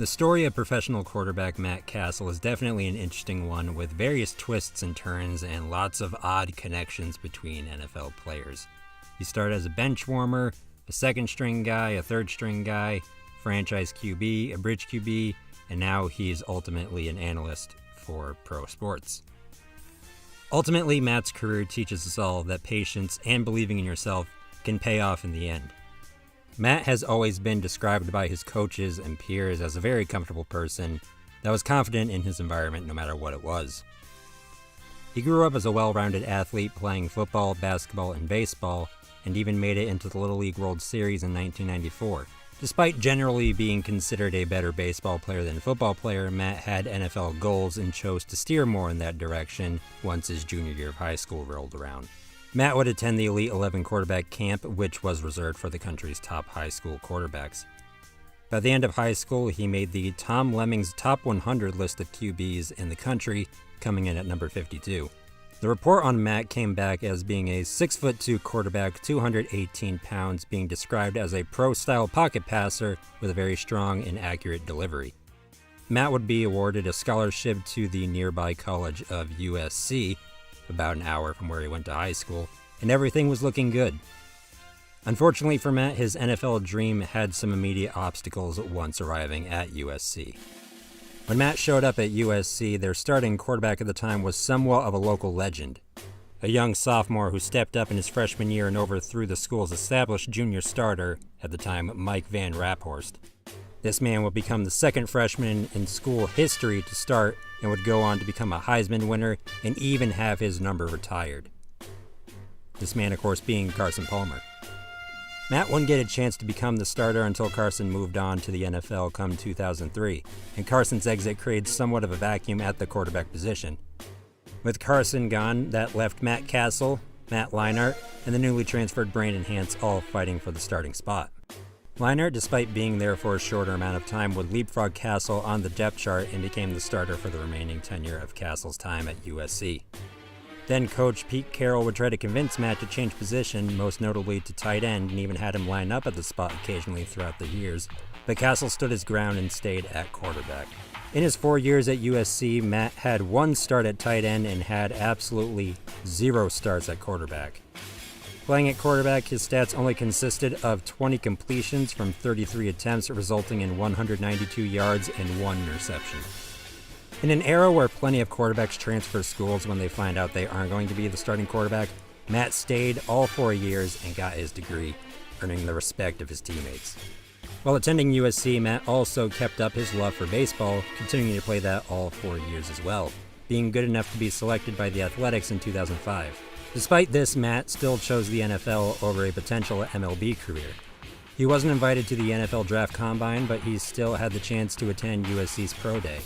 The story of professional quarterback Matt Cassel is definitely an interesting one, with various twists and turns and lots of odd connections between NFL players. He started as a bench warmer, a second-string guy, a third-string guy, franchise QB, a bridge QB, and now he's ultimately an analyst for pro sports. Ultimately, Matt's career teaches us all that patience and believing in yourself can pay off in the end. Matt has always been described by his coaches and peers as a very comfortable person that was confident in his environment no matter what it was. He grew up as a well-rounded athlete playing football, basketball, and baseball, and even made it into the Little League World Series in 1994. Despite generally being considered a better baseball player than football player, Matt had NFL goals and chose to steer more in that direction once his junior year of high school rolled around. Matt would attend the Elite 11 quarterback camp, which was reserved for the country's top high school quarterbacks. By the end of high school, he made the Tom Lemming's top 100 list of QBs in the country, coming in at number 52. The report on Matt came back as being a 6'2" quarterback, 218 pounds, being described as a pro-style pocket passer with a very strong and accurate delivery. Matt would be awarded a scholarship to the nearby college of USC, about an hour from where he went to high school, and everything was looking good. Unfortunately for Matt, his NFL dream had some immediate obstacles once arriving at USC. When Matt showed up at USC, their starting quarterback at the time was somewhat of a local legend, a young sophomore who stepped up in his freshman year and overthrew the school's established junior starter, at the time Mike Van Raphorst. This man would become the second freshman in school history to start and would go on to become a Heisman winner and even have his number retired. This man, of course, being Carson Palmer. Matt wouldn't get a chance to become the starter until Carson moved on to the NFL come 2003, and Carson's exit created somewhat of a vacuum at the quarterback position. With Carson gone, that left Matt Cassel, Matt Leinart, and the newly transferred Brandon Hance all fighting for the starting spot. Leinart, despite being there for a shorter amount of time, would leapfrog Cassel on the depth chart and became the starter for the remaining tenure of Cassel's time at USC. Then coach Pete Carroll would try to convince Matt to change position, most notably to tight end, and even had him line up at the spot occasionally throughout the years, but Cassel stood his ground and stayed at quarterback. In his 4 years at USC, Matt had one start at tight end and had absolutely 0 starts at quarterback. Playing at quarterback, his stats only consisted of 20 completions from 33 attempts, resulting in 192 yards and 1 interception. In an era where plenty of quarterbacks transfer schools when they find out they aren't going to be the starting quarterback, Matt stayed all 4 years and got his degree, earning the respect of his teammates. While attending USC, Matt also kept up his love for baseball, continuing to play that all 4 years as well, being good enough to be selected by the Athletics in 2005. Despite this, Matt still chose the NFL over a potential MLB career. He wasn't invited to the NFL Draft Combine, but he still had the chance to attend USC's Pro Day.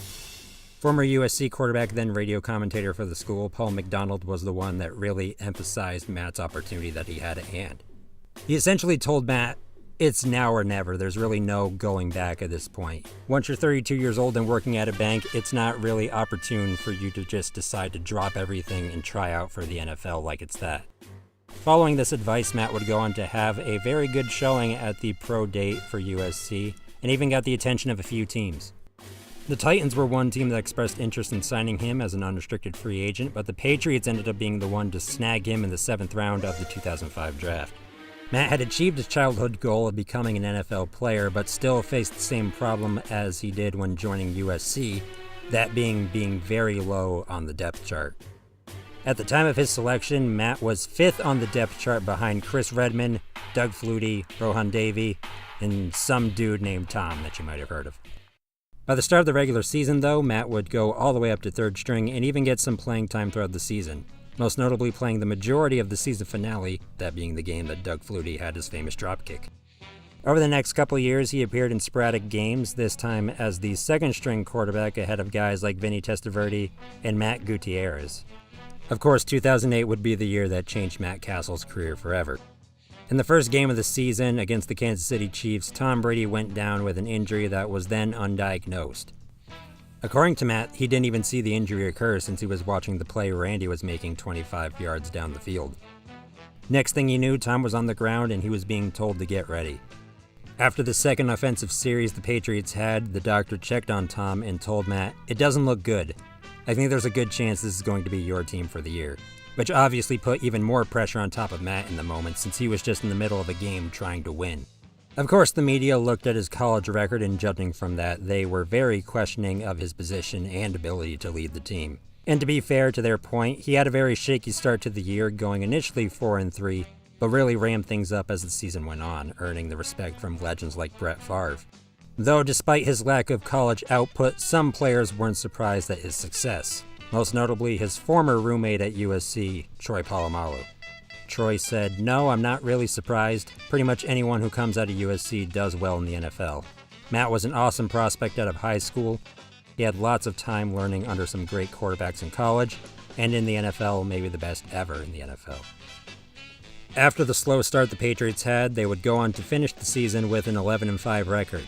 Former USC quarterback, then radio commentator for the school, Paul McDonald, was the one that really emphasized Matt's opportunity that he had at hand. He essentially told Matt, "It's now or never. There's really no going back at this point. Once you're 32 years old and working at a bank, it's not really opportune for you to just decide to drop everything and try out for the NFL like it's that." Following this advice, Matt would go on to have a very good showing at the pro date for USC and even got the attention of a few teams. The Titans were one team that expressed interest in signing him as an unrestricted free agent, but the Patriots ended up being the one to snag him in the 7th round of the 2005 draft. Matt had achieved his childhood goal of becoming an NFL player, but still faced the same problem as he did when joining USC, that being very low on the depth chart. At the time of his selection, Matt was 5th on the depth chart behind Chris Redman, Doug Flutie, Rohan Davey, and some dude named Tom that you might have heard of. By the start of the regular season, though, Matt would go all the way up to 3rd string and even get some playing time throughout the season, most notably playing the majority of the season finale, that being the game that Doug Flutie had his famous dropkick. Over the next couple of years, he appeared in sporadic games, this time as the 2nd-string quarterback ahead of guys like Vinny Testaverde and Matt Gutierrez. Of course, 2008 would be the year that changed Matt Cassel's career forever. In the first game of the season against the Kansas City Chiefs, Tom Brady went down with an injury that was then undiagnosed. According to Matt, he didn't even see the injury occur since he was watching the play Randy was making 25 yards down the field. Next thing he knew, Tom was on the ground and he was being told to get ready. After the second offensive series the Patriots had, the doctor checked on Tom and told Matt, "It doesn't look good. I think there's a good chance this is going to be your team for the year," which obviously put even more pressure on top of Matt in the moment since he was just in the middle of a game trying to win. Of course, the media looked at his college record, and judging from that, they were very questioning of his position and ability to lead the team. And to be fair to their point, he had a very shaky start to the year, going initially 4-3, but really ramped things up as the season went on, earning the respect from legends like Brett Favre. Though despite his lack of college output, some players weren't surprised at his success, most notably his former roommate at USC, Troy Polamalu. Troy said, "No, I'm not really surprised. Pretty much anyone who comes out of USC does well in the NFL. Matt was an awesome prospect out of high school. He had lots of time learning under some great quarterbacks in college, and in the NFL, maybe the best ever in the NFL." After the slow start the Patriots had, they would go on to finish the season with an 11-5 record.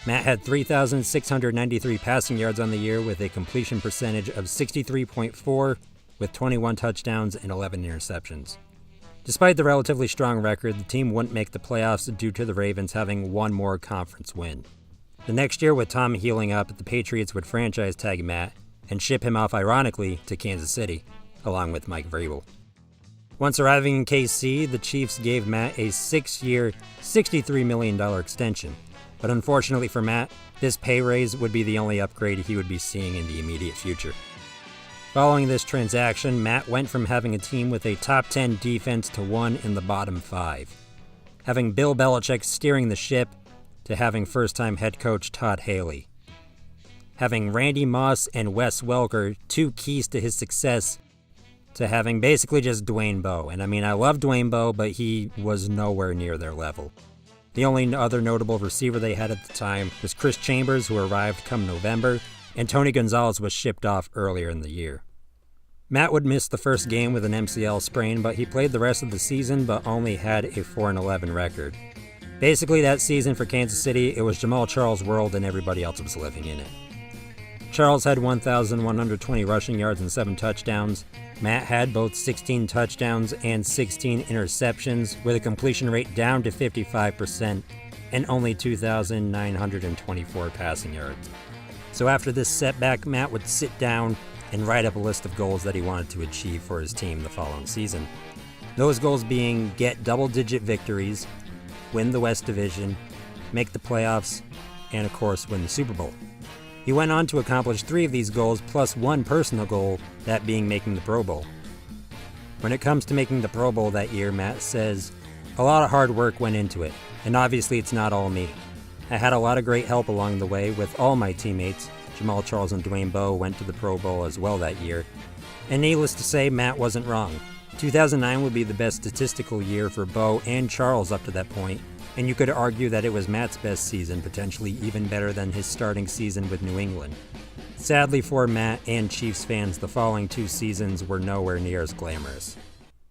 Matt had 3,693 passing yards on the year with a completion percentage of 63.4 with 21 touchdowns and 11 interceptions. Despite the relatively strong record, the team wouldn't make the playoffs due to the Ravens having one more conference win. The next year, with Tom healing up, the Patriots would franchise tag Matt and ship him off ironically to Kansas City, along with Mike Vrabel. Once arriving in KC, the Chiefs gave Matt a 6-year, $63 million extension. But unfortunately for Matt, this pay raise would be the only upgrade he would be seeing in the immediate future. Following this transaction, Matt went from having a team with a top 10 defense to one in the bottom 5. Having Bill Belichick steering the ship to having first-time head coach Todd Haley. Having Randy Moss and Wes Welker, two keys to his success, to having basically just Dwayne Bowe. And I mean, I love Dwayne Bowe, but he was nowhere near their level. The only other notable receiver they had at the time was Chris Chambers, who arrived come November, and Tony Gonzalez was shipped off earlier in the year. Matt would miss the first game with an MCL sprain, but he played the rest of the season but only had a 4-11 record. Basically that season for Kansas City, it was Jamal Charles' world and everybody else was living in it. Charles had 1,120 rushing yards and 7 touchdowns. Matt had both 16 touchdowns and 16 interceptions, with a completion rate down to 55% and only 2,924 passing yards. So after this setback, Matt would sit down and write up a list of goals that he wanted to achieve for his team the following season. Those goals being get double-digit victories, win the West Division, make the playoffs, and of course win the Super Bowl. He went on to accomplish 3 of these goals plus one personal goal, that being making the Pro Bowl. When it comes to making the Pro Bowl that year, Matt says, "A lot of hard work went into it, and obviously it's not all me. I had a lot of great help along the way with all my teammates. Jamal Charles and Dwayne Bowe went to the Pro Bowl as well that year. And needless to say, Matt wasn't wrong. 2009 would be the best statistical year for Bowe and Charles up to that point, and you could argue that it was Matt's best season, potentially even better than his starting season with New England. Sadly for Matt and Chiefs fans, the following 2 seasons were nowhere near as glamorous.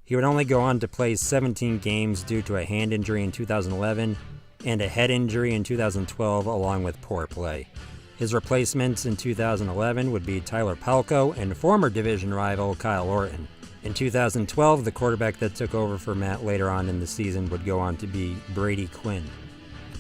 He would only go on to play 17 games due to a hand injury in 2011 and a head injury in 2012, along with poor play. His replacements in 2011 would be Tyler Palko and former division rival Kyle Orton. In 2012, the quarterback that took over for Matt later on in the season would go on to be Brady Quinn.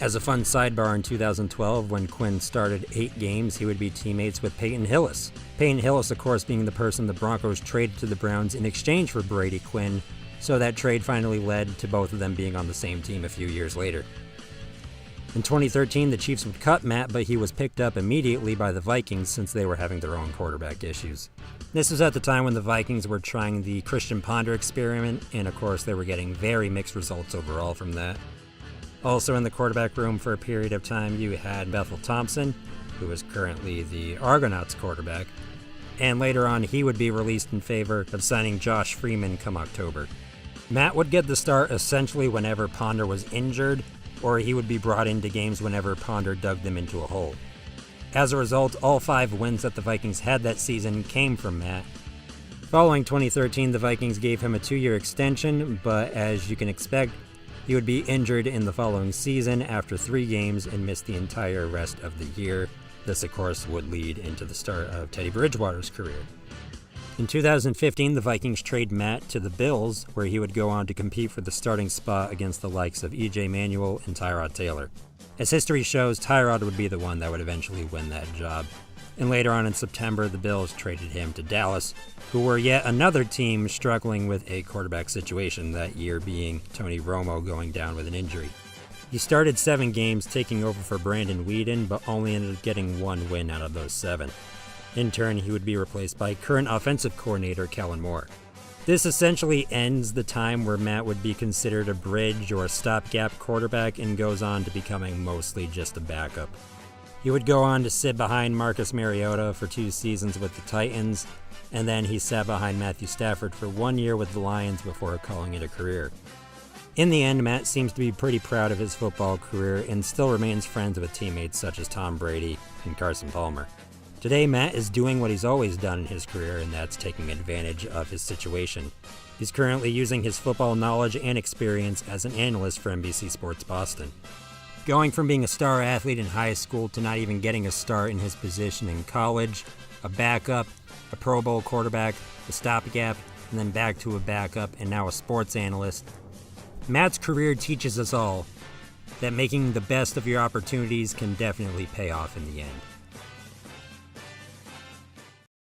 As a fun sidebar, in 2012, when Quinn started 8 games, he would be teammates with Peyton Hillis. Peyton Hillis, of course, being the person the Broncos traded to the Browns in exchange for Brady Quinn, so that trade finally led to both of them being on the same team a few years later. In 2013, the Chiefs would cut Matt, but he was picked up immediately by the Vikings since they were having their own quarterback issues. This was at the time when the Vikings were trying the Christian Ponder experiment, and of course they were getting very mixed results overall from that. Also in the quarterback room for a period of time, you had Bethel Thompson, who is currently the Argonauts quarterback, and later on he would be released in favor of signing Josh Freeman come October. Matt would get the start essentially whenever Ponder was injured, or he would be brought into games whenever Ponder dug them into a hole. As a result, all 5 wins that the Vikings had that season came from Matt. Following 2013, the Vikings gave him a 2-year extension, but as you can expect, he would be injured in the following season after 3 games and missed the entire rest of the year. This, of course, would lead into the start of Teddy Bridgewater's career. In 2015, the Vikings trade Matt to the Bills, where he would go on to compete for the starting spot against the likes of E.J. Manuel and Tyrod Taylor. As history shows, Tyrod would be the one that would eventually win that job. And later on in September, the Bills traded him to Dallas, who were yet another team struggling with a quarterback situation, that year being Tony Romo going down with an injury. He started 7 games taking over for Brandon Weeden, but only ended up getting 1 win out of those 7. In turn, he would be replaced by current offensive coordinator Kellen Moore. This essentially ends the time where Matt would be considered a bridge or a stopgap quarterback and goes on to becoming mostly just a backup. He would go on to sit behind Marcus Mariota for 2 seasons with the Titans, and then he sat behind Matthew Stafford for 1 year with the Lions before calling it a career. In the end, Matt seems to be pretty proud of his football career and still remains friends with teammates such as Tom Brady and Carson Palmer. Today, Matt is doing what he's always done in his career, and that's taking advantage of his situation. He's currently using his football knowledge and experience as an analyst for NBC Sports Boston. Going from being a star athlete in high school to not even getting a start in his position in college, a backup, a Pro Bowl quarterback, a stopgap, and then back to a backup, and now a sports analyst. Matt's career teaches us all that making the best of your opportunities can definitely pay off in the end.